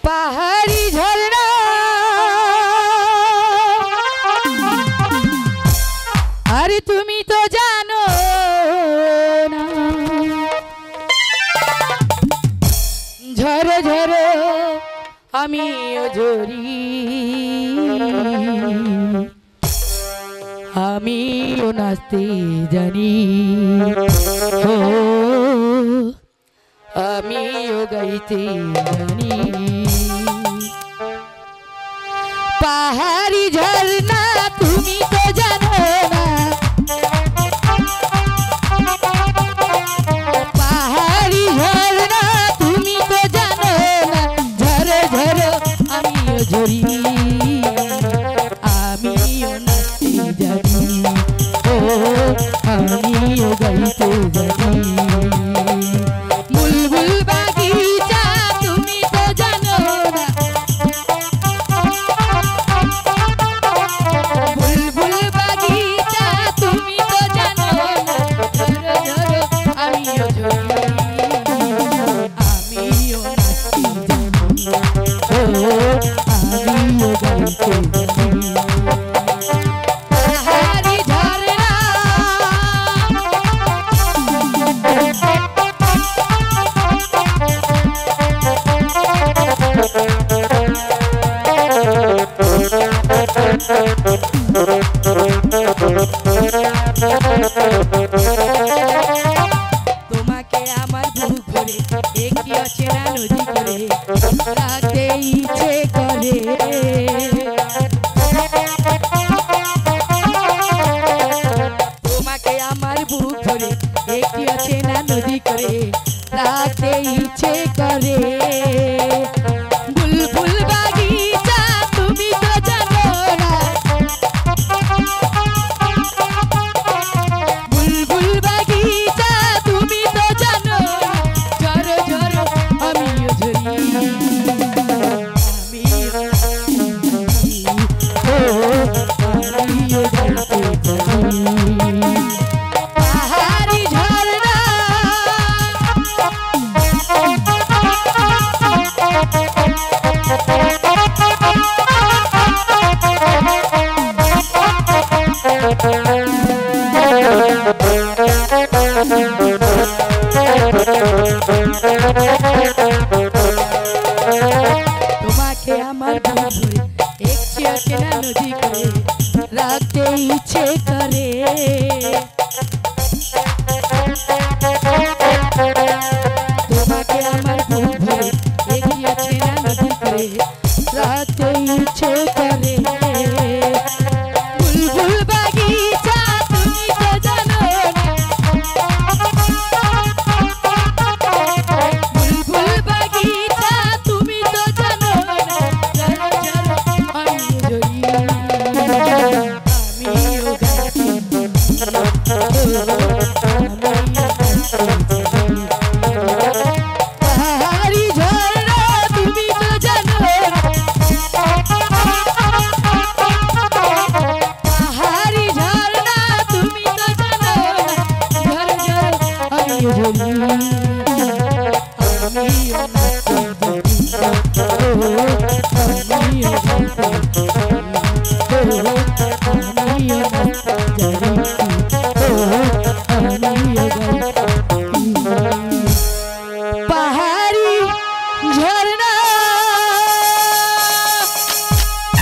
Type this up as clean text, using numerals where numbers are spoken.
পাহাড়ি ঝরনা আরে তুমি তো জানো না ঝরে ঝরে আমিও ঝরি আমিও নাচতে জানি ও আমিও গাইতে জানি পাহাড়ি ঝরনা তুমি তো জানো না পাহাড়ি ঝরনা তুমি তো জানো না ঝরে ঝরে আমিও ঝরি আমিও নাচতে জানি ও আমিও গাইতে জানি বুলবুল বাগিচা তুমি তো জানো না বুলবুল বাগিচা তুমি তো জানো না ঝরো ঝরো আমিও ঝরি আমিও নাচতে জানি ও আমিও গাইতে জানি পাহাড়ি ঝরনা তোমাকে আমার বুক ভরে একটি অচেনা নদী করে রাখতে ইচ্ছে করে তোমাকে আমার বুক ভরে একটি অচেনা নদী করে রাখতে ইচ্ছে করে বুলবুল বাগিচা তুমি তো জানো না বুলবুল বাগিচা তুমি তো জানো ঝরো ঝরো আমিও ঝরি আমিও ও আমিও গাইতে জানি পাহাড়ি ঝরনা তোমাকে আমার বুক ভরে একটি অচেনা নদী করে রাখতে ইচ্ছে করে তোমাকে আমার বুক ভরে একটি অচেনা নদী করে রাখতে ইচ্ছে করে বুলবুল বাগিচা তুমি তো জানো না বুলবুল বাগিচা তুমি তো জানো না ঝরো ঝরো আমিও ঝরি আমিও গাইতে পাহাড়ি ঝরনা তুমি তো জানো পাহাড়ি ঝরনা তুমি তো জানো ঝরো ঝরো আমিও ঝরি আমিও নাচতে জানি ও আমিও